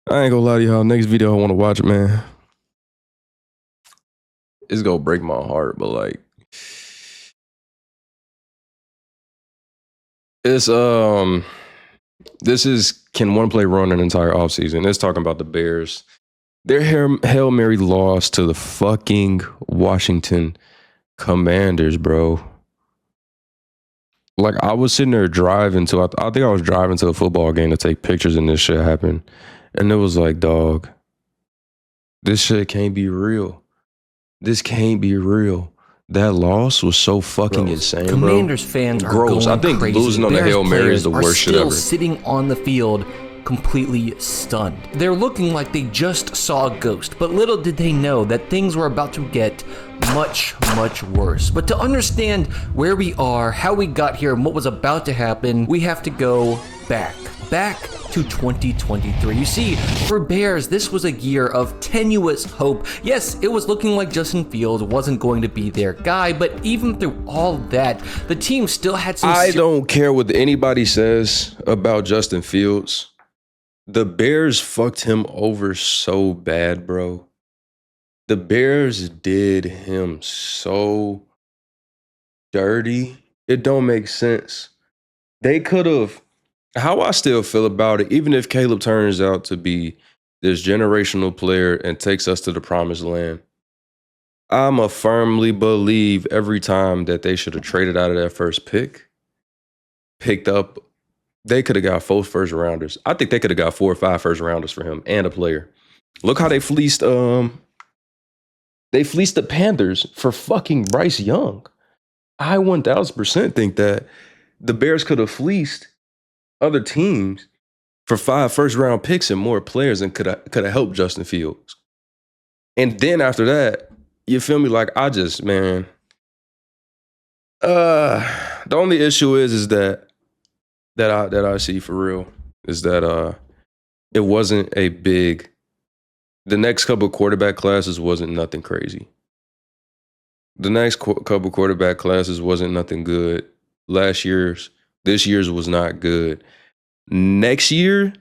I ain't gonna lie to y'all. Next video I want to watch, man, it's gonna break my heart, but like, it's this is can one play run an entire offseason? It's talking about the Bears. Their Hail Mary loss to the fucking Washington Commanders, bro. Like, I was sitting there driving to, I think I was driving to a football game to take pictures, and this shit happened. And it was like, dog, this shit can't be real. This can't be real. That loss was so fucking insane, bro. Commanders fans are gross. going I think crazy. losing on the Bears Hail Mary is the players worst are shit still ever. sitting on the field completely stunned. They're looking like they just saw a ghost, but little did they know that things were about to get much, much worse. But to understand where we are, how we got here, and what was about to happen, we have to go back to 2023. You see, for Bears, this was a year of tenuous hope. Yes, it was looking like Justin Fields wasn't going to be their guy, but even through all that, the team still had some... I don't care what anybody says about Justin Fields. The Bears fucked him over so bad, bro. The Bears did him so dirty. It don't make sense. They could have... How I still feel about it, even if Caleb turns out to be this generational player and takes us to the promised land, I'ma firmly believe every time that they should have traded out of that first pick, picked up, they could have got 4 first rounders. I think they could have got 4 or 5 first rounders for him and a player. Look how they fleeced the Panthers for fucking Bryce Young. I 1000% think that the Bears could have fleeced other teams for 5 first round picks and more players and could have helped Justin Fields. And then after that, you feel me? Like, I just, man, the only issue is that I see for real is that it wasn't a big, the next couple of quarterback classes wasn't nothing crazy. The next couple quarterback classes wasn't nothing good. This year's was not good. Next year,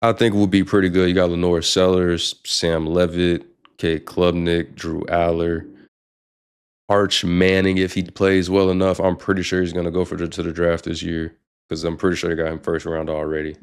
I think will be pretty good. You got Lenore Sellers, Sam Levitt, Kate Klubnik, Drew Aller, Arch Manning. If he plays well enough, I'm pretty sure he's going to go to the draft this year because I'm pretty sure they got him first round already.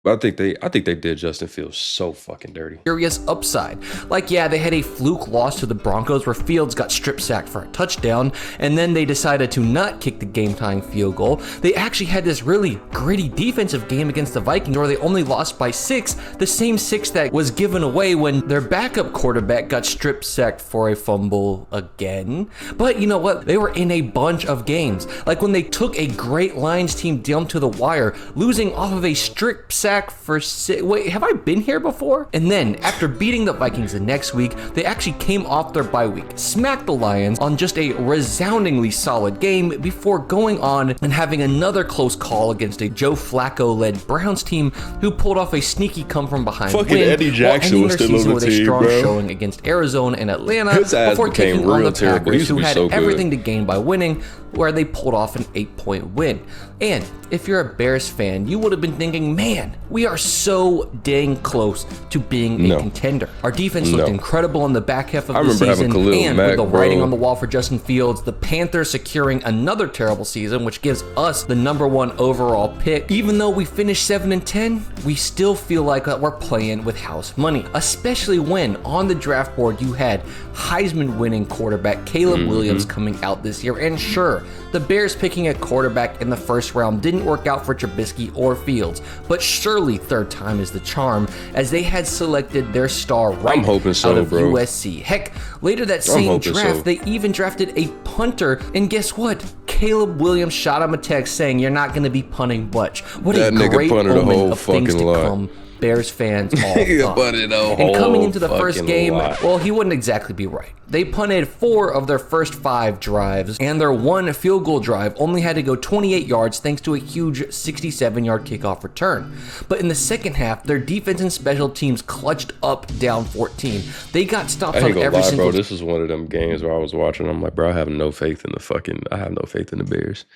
But I think they did Justin Fields so fucking dirty. Serious upside. Like, yeah, they had a fluke loss to the Broncos where Fields got strip sacked for a touchdown, and then they decided to not kick the game-tying field goal. They actually had this really gritty defensive game against the Vikings where they only lost by 6, the same 6 that was given away when their backup quarterback got strip sacked for a fumble again. But you know what? They were in a bunch of games. Like when they took a great Lions team down to the wire, losing off of a strip sack for wait, have I been here before? And then after beating the Vikings the next week, they actually came off their bye week, smacked the Lions on just a resoundingly solid game before going on and having another close call against a Joe Flacco-led Browns team who pulled off a sneaky come from behind fucking win Eddie Jackson was still on the with a team, strong bro. showing against Arizona and Atlanta His ass before became taking on real the terrible. He Packers, used to who be had so good. everything to gain by winning, where they pulled off an 8-point win. And if you're a Bears fan, you would have been thinking, man, we are so dang close to being a contender. Our defense looked incredible in the back half of the season, and with the writing on the wall for Justin Fields, the Panthers securing another terrible season, which gives us the #1 overall pick. Even though we finished 7-10, we still feel like we're playing with house money, especially when on the draft board you had Heisman winning quarterback Caleb Williams coming out this year. And sure, the Bears picking a quarterback in the first round didn't work out for Trubisky or Fields, but surely third time is the charm, as they had selected their star right out of USC. Heck, later that same draft, they even drafted a punter, and guess what? Caleb Williams shot him a text saying, "You're not going to be punting much." What a great omen of things to come. Bears fans all and coming into the first game, well, he wouldn't exactly be right. They punted 4 of their first 5 drives, and their 1 field goal drive only had to go 28 yards thanks to a huge 67-yard kickoff return. But in the second half, their defense and special teams clutched up down 14. They got stops on every single... bro, this is one of them games where I was watching. I'm like, bro, I have no faith in the Bears.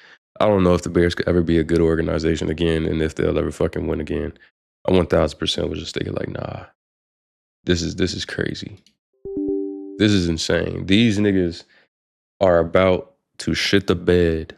I don't know if the Bears could ever be a good organization again and if they'll ever fucking win again. I 1000% was just thinking like, nah, this is crazy. This is insane. These niggas are about to shit the bed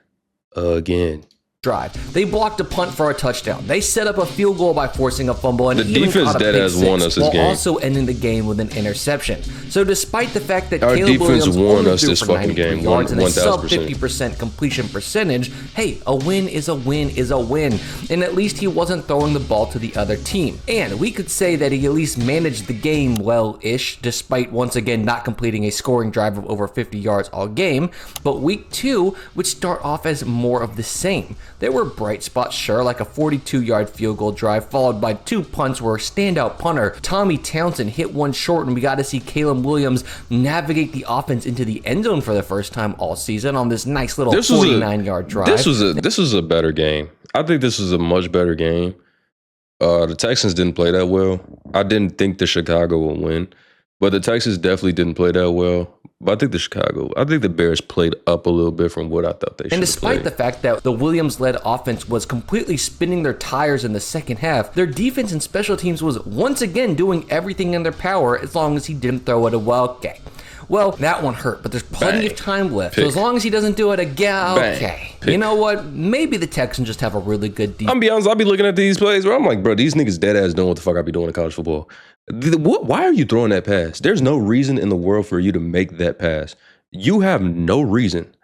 again. Drive. They blocked a punt for a touchdown. They set up a field goal by forcing a fumble, and the even defense caught a dead pick has won us this while game. also ending the game with an interception. So despite the fact that Our Caleb defense Williams won only us threw this for fucking 93 game, yards and a sub 1000%. 50% completion percentage, hey, a win is a win is a win. And at least he wasn't throwing the ball to the other team. And we could say that he at least managed the game well-ish, despite once again not completing a scoring drive of over 50 yards all game. But week 2 would start off as more of the same. There were bright spots, sure, like a 42-yard field goal drive followed by 2 punts where standout punter Tommy Townsend hit one short, and we got to see Caleb Williams navigate the offense into the end zone for the first time all season on this nice little 49-yard drive. This was a better game. I think this was a much better game. The Texans didn't play that well. I didn't think the Chicago would win, but the Texans definitely didn't play that well. But I think the Bears played up a little bit from what I thought they should have. And despite the fact that the Williams-led offense was completely spinning their tires in the second half, their defense and special teams was once again doing everything in their power as long as he didn't throw it a okay. Well, that one hurt, but there's plenty of time left. So as long as he doesn't do it again, okay. You know what? Maybe the Texans just have a really good defense. I'll be honest, I'll be looking at these plays where I'm like, bro, these niggas dead ass know what the fuck I be doing in college football. Why are you throwing that pass? There's no reason in the world for you to make that pass. You have no reason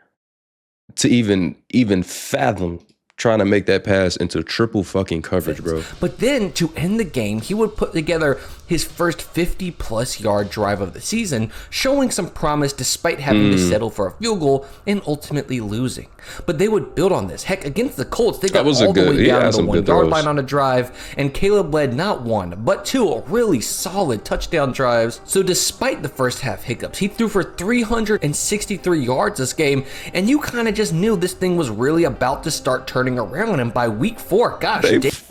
to even fathom trying to make that pass into triple fucking coverage, bro. But then to end the game, he would put together his first 50-plus yard drive of the season, showing some promise despite having to settle for a field goal and ultimately losing. But they would build on this. Heck, against the Colts, they got all the way down to the 1-yard line on a drive, and Caleb led not one, but 2 really solid touchdown drives. So despite the first half hiccups, he threw for 363 yards this game, and you kind of just knew this thing was really about to start turning around. And by week 4, gosh,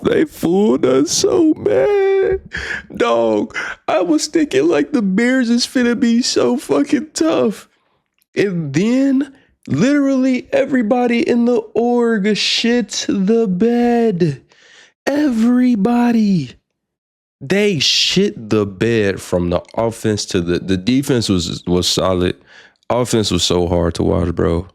they fooled us so bad. Dog, I was thinking like the Bears is finna be so fucking tough. And then literally everybody in the org shit the bed. Everybody. They shit the bed from the offense to the defense was solid. Offense was so hard to watch, bro.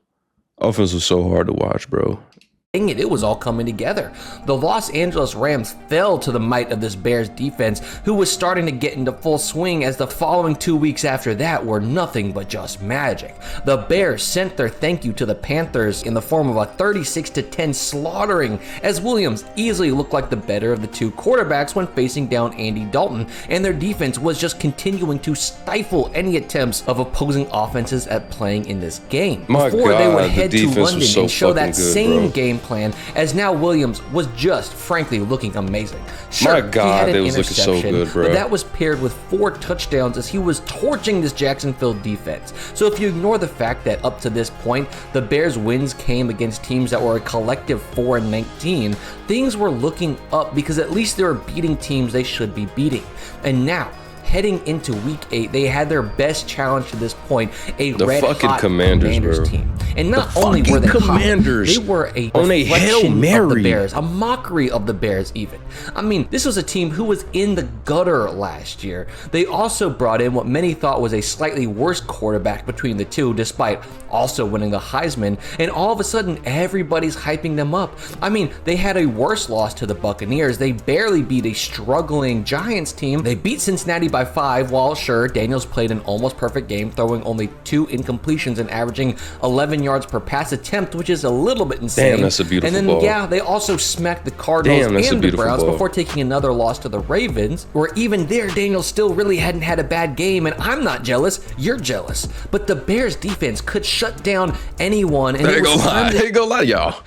Dang it was all coming together. The Los Angeles Rams fell to the might of this Bears defense, who was starting to get into full swing, as the following 2 weeks after that were nothing but just magic. The Bears sent their thank you to the Panthers in the form of a 36-10 slaughtering, as Williams easily looked like the better of the 2 quarterbacks when facing down Andy Dalton, and their defense was just continuing to stifle any attempts of opposing offenses at playing in this game. Before they would head to London and show that same game plan, as now Williams was just frankly looking amazing. Sure, my God, they was looking so good, bro. But that was paired with 4 touchdowns as he was torching this Jacksonville defense. So if you ignore the fact that up to this point, the Bears' wins came against teams that were a collective 4-19, things were looking up because at least they were beating teams they should be beating. And now, heading into week 8, they had their best challenge to this point, a red-hot Commanders team. And not only were they Commanders, they were a reflection of the Bears, a mockery of the Bears even. I mean, this was a team who was in the gutter last year. They also brought in what many thought was a slightly worse quarterback between the two, despite also winning the Heisman, and all of a sudden, everybody's hyping them up. I mean, they had a worse loss to the Buccaneers. They barely beat a struggling Giants team. They beat Cincinnati by 5, while sure, Daniels played an almost perfect game, throwing only 2 incompletions and averaging 11 yards per pass attempt, which is a little bit insane. Damn, that's a beautiful ball. And then, yeah, they also smacked the Cardinals and the Browns before taking another loss to the Ravens, where even there, Daniels still really hadn't had a bad game, and I'm not jealous, you're jealous. But the Bears defense could shut down anyone, and I ain't gonna lie, y'all.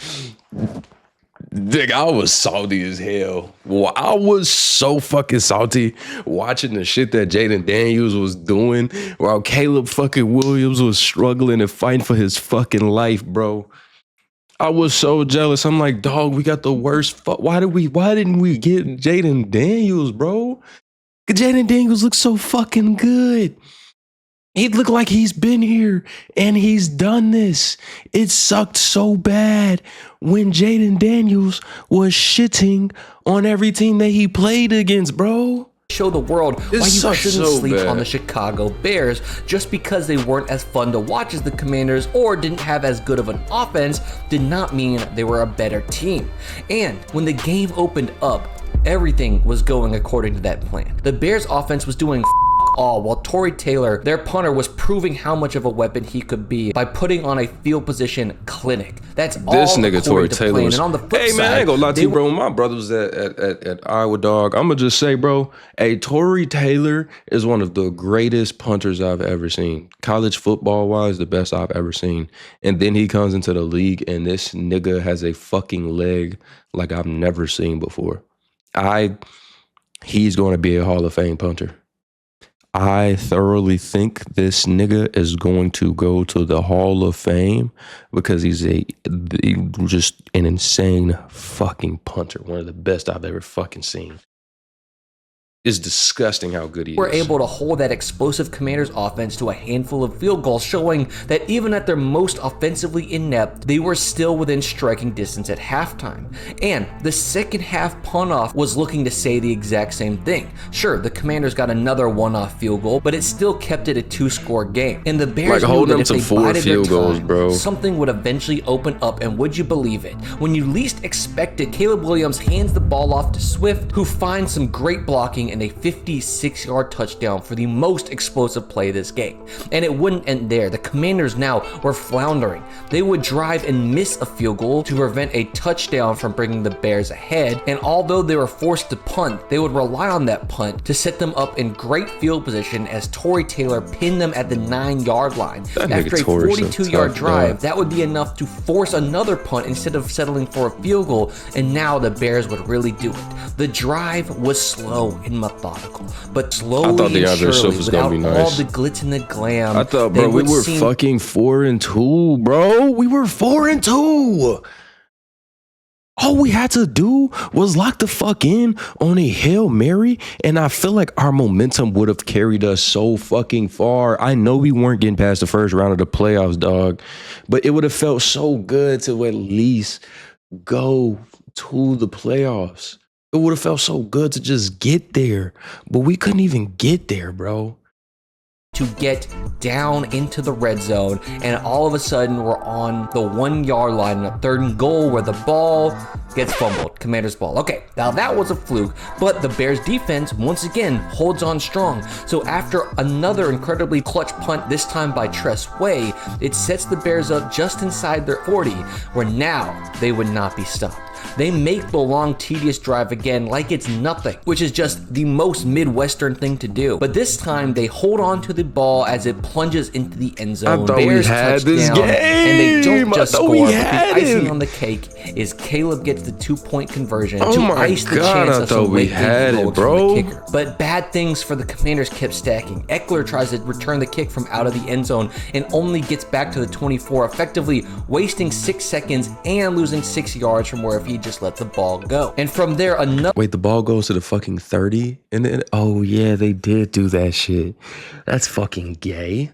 Dick, I was salty as hell. Well, I was so fucking salty watching the shit that Jaden Daniels was doing while Caleb fucking Williams was struggling and fighting for his fucking life, bro. I was so jealous. I'm like, dog, we got the worst. Why didn't we get Jaden Daniels, bro? Jaden Daniels looks so fucking good. He looked like he's been here and he's done this. It sucked so bad when Jaden Daniels was shitting on every team that he played against, bro. Show the world why you shouldn't sleep on the Chicago Bears just because they weren't as fun to watch as the Commanders or didn't have as good of an offense did not mean they were a better team. And when the game opened up, everything was going according to that plan. The Bears offense was doing all while Tory Taylor, their punter, was proving how much of a weapon he could be by putting on a field position clinic. That's all this nigga Tory Taylor. And on the flip hey man, side, I ain't gonna lie to you, bro. My brother was at Iowa, dog. I'm gonna just say, bro, Tory Taylor is one of the greatest punters I've ever seen. College football wise, the best I've ever seen. And then he comes into the league and this nigga has a fucking leg like I've never seen before. He's going to be a Hall of Fame punter. I thoroughly think this nigga is going to go to the Hall of Fame because he's just an insane fucking punter. One of the best I've ever fucking seen. It's disgusting how good he is. Were able to hold that explosive Commanders offense to a handful of field goals, showing that even at their most offensively inept, they were still within striking distance at halftime. And the second half punt-off was looking to say the exact same thing. Sure, the Commanders got another one-off field goal, but it still kept it a two-score game. And the Bears knew that if they bided their time, bro, something would eventually open up, and would you believe it? When you least expected, Caleb Williams hands the ball off to Swift, who finds some great blocking and a 56-yard touchdown for the most explosive play of this game. And it wouldn't end there. The Commanders now were floundering. They would drive and miss a field goal to prevent a touchdown from bringing the Bears ahead. And although they were forced to punt, they would rely on that punt to set them up in great field position as Tory Taylor pinned them at the 9-yard line. After a 42-yard drive, that would be enough to force another punt instead of settling for a field goal. And now the Bears would really do it. The drive was slow and methodical, but slowly and surely, without all the glitz and the glam. I thought, bro, we were fucking 4-2, bro. We were 4-2. All we had to do was lock the fuck in on a Hail Mary, and I feel like our momentum would have carried us so fucking far. I know we weren't getting past the first round of the playoffs, dog, but it would have felt so good to at least go to the playoffs. It would have felt so good to just get there, but we couldn't even get there, bro. To get down into the red zone, and all of a sudden we're on the 1-yard line, a 3rd and goal where the ball gets fumbled. Commander's ball. Okay, now that was a fluke, but the Bears defense once again holds on strong. So after another incredibly clutch punt, this time by Tress Way, it sets the Bears up just inside their 40, where now they would not be stopped. They make the long, tedious drive again like it's nothing, which is just the most Midwestern thing to do. But this time, they hold on to the ball as it plunges into the end zone. I thought Bears we had this game. And they don't just score, but the icing on the cake is Caleb gets the 2-point conversion to ice the chance of some late goal from the kicker. But bad things for the Commanders kept stacking. Eckler tries to return the kick from out of the end zone and only gets back to the 24, effectively wasting 6 seconds and losing 6 yards from where if he just let the ball go. And from there, another... Wait, the ball goes to the fucking 30? And then, oh yeah, they did do that shit. That's fucking gay.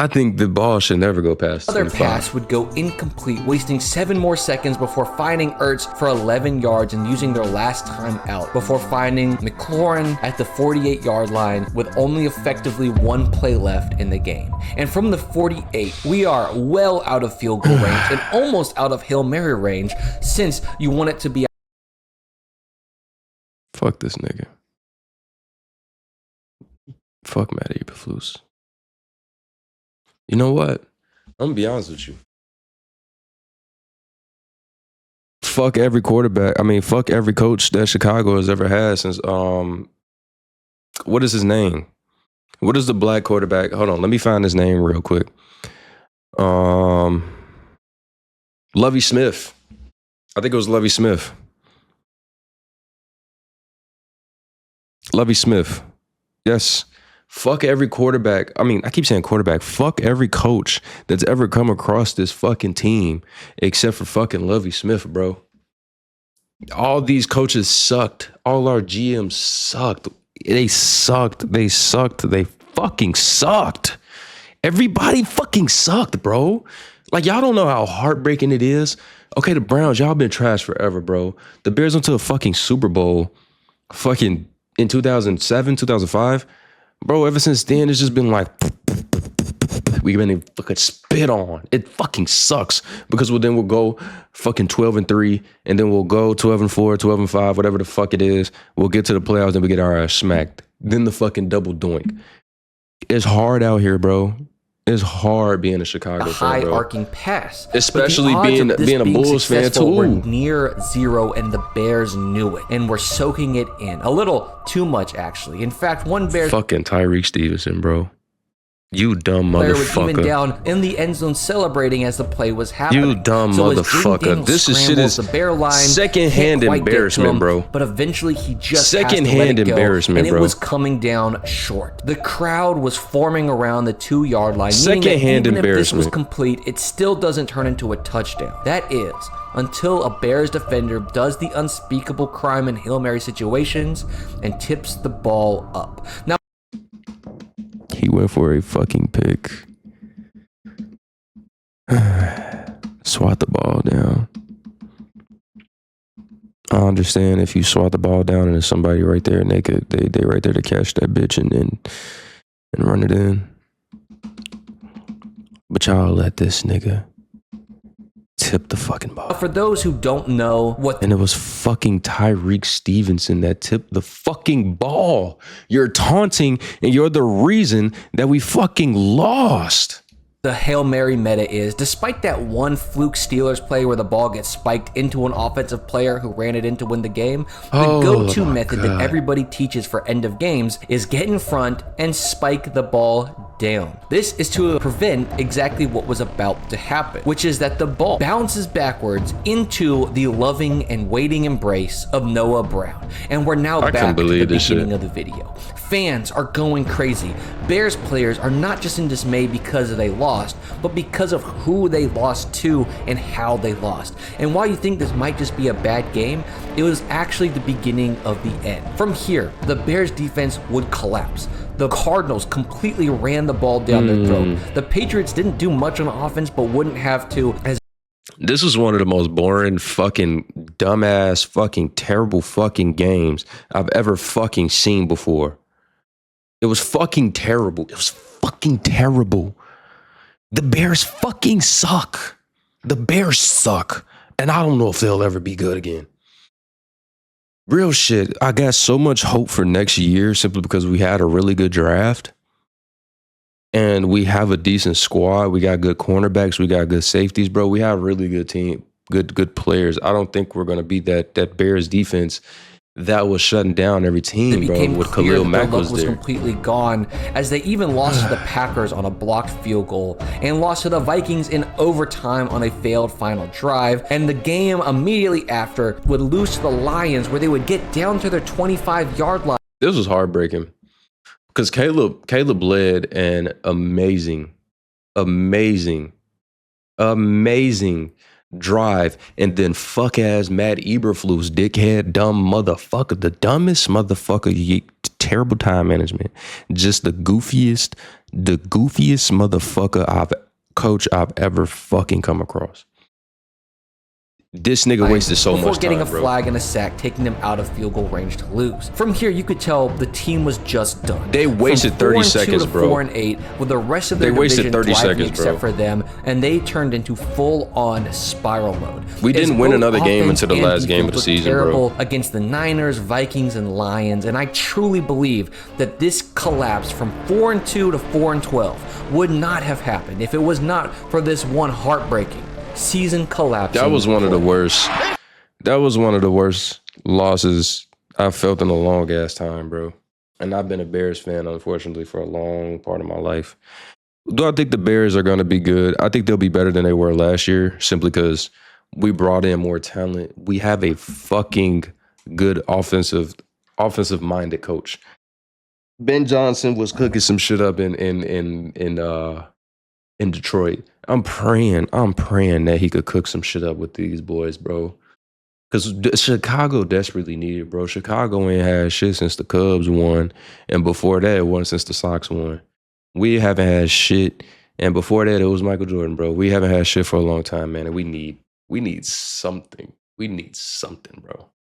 I think the ball should never go past. Another pass would go incomplete, wasting 7 more seconds before finding Ertz for 11 yards and using their last time out, before finding McLaurin at the 48-yard line with only effectively 1 play left in the game. And from the 48, we are well out of field goal range and almost out of Hail Mary range, since you want it to be... Fuck this nigga. Fuck Matt Eberflus. You know what? I'm gonna be honest with you. Fuck every quarterback. I mean, fuck every coach that Chicago has ever had since what is his name? What is the black quarterback? Hold on, let me find his name real quick. Lovie Smith. I think it was Lovie Smith. Lovie Smith. Yes. Fuck every quarterback. I mean, I keep saying quarterback. Fuck every coach that's ever come across this fucking team except for fucking Lovie Smith, bro. All these coaches sucked. All our GMs sucked. They sucked. They fucking sucked. Everybody fucking sucked, bro. Like, y'all don't know how heartbreaking it is. Okay, the Browns, y'all been trash forever, bro. The Bears went to a fucking Super Bowl fucking in 2007, 2005. Bro, ever since then, it's just been like, we've been fucking spit on. It fucking sucks because then we'll go fucking 12-3, and then we'll go 12-4, 12-5, whatever the fuck it is. We'll get to the playoffs and we get our ass smacked. Then the fucking double doink. It's hard out here, bro. It's hard being a Chicago fan, bro. High arcing pass, especially being a Bulls fan too. We're near zero, and the Bears knew it, and we're soaking it in a little too much, actually. In fact, one Bears fucking Tyreek Stevenson, bro. You dumb player was motherfucker. even down in the end zone celebrating as the play was happening. You dumb motherfucker. This is shit is the Bear line secondhand embarrassment, him, bro. But eventually he just secondhand embarrassment, and bro. It was coming down short. The crowd was forming around the 2-yard line. Secondhand even embarrassment. If this was complete, it still doesn't turn into a touchdown. That is, until a Bears defender does the unspeakable crime in Hail Mary situations and tips the ball up. Now, he went for a fucking pick. Swat the ball down. I understand if you swat the ball down and there's somebody right there and they right there to catch that bitch and run it in. But y'all let this nigga tip the fucking ball. For those who don't know what... And it was fucking Tyreek Stevenson that tipped the fucking ball. You're taunting and you're the reason that we fucking lost. The Hail Mary meta is, despite that one fluke Steelers play where the ball gets spiked into an offensive player who ran it in to win the game, the go-to method that everybody teaches for end of games is get in front and spike the ball down. This is to prevent exactly what was about to happen, which is that the ball bounces backwards into the loving and waiting embrace of Noah Brown. And we're now back to the beginning of the video. Fans are going crazy. Bears players are not just in dismay because they lost, but because of who they lost to and how they lost. And while you think this might just be a bad game, it was actually the beginning of the end. From here, the Bears defense would collapse. The Cardinals completely ran the ball down their throat. The Patriots didn't do much on offense, but wouldn't have to. This was one of the most boring, fucking, dumbass, fucking, terrible fucking games I've ever fucking seen before. It was fucking terrible. It was fucking terrible. The Bears fucking suck. The Bears suck. And I don't know if they'll ever be good again. Real shit. I got so much hope for next year simply because we had a really good draft. And we have a decent squad. We got good cornerbacks. We got good safeties, bro. We have a really good team, good players. I don't think we're going to beat that Bears defense that was shutting down every team, bro, with Khalil Mack was there. Completely gone, as they even lost to the Packers on a blocked field goal and lost to the Vikings in overtime on a failed final drive. And the game immediately after would lose to the Lions, where they would get down to their 25-yard line. This was heartbreaking because Caleb led an amazing drive, and then fuck ass Matt Eberflus, dickhead, dumb motherfucker, the dumbest motherfucker, terrible time management, just the goofiest motherfucker I've ever fucking come across. This nigga wasted so much time, before getting a bro. flag and a sack, taking them out of field goal range to lose. From here, you could tell the team was just done. They wasted 30 seconds, bro. 4-8, with the rest of their division thriving except for them, and they turned into full-on spiral mode. We didn't win another game until the last game of the season, bro. Against the Niners, Vikings, and Lions, and I truly believe that this collapse from 4-2 to 4-12 would not have happened if it was not for this one heartbreaking season collapse. That was one of the worst. That was one of the worst losses I've felt in a long ass time, bro. And I've been a Bears fan, unfortunately, for a long part of my life. Do I think the Bears are going to be good? I think they'll be better than they were last year, simply because we brought in more talent. We have a fucking good offensive-minded coach. Ben Johnson was cooking some shit up in Detroit. I'm praying that he could cook some shit up with these boys, bro. Because Chicago desperately needed, bro. Chicago ain't had shit since the Cubs won. And before that, it wasn't since the Sox won. We haven't had shit And before that, it was Michael Jordan, bro. We haven't had shit for a long time, man. And we need something. We need something, bro.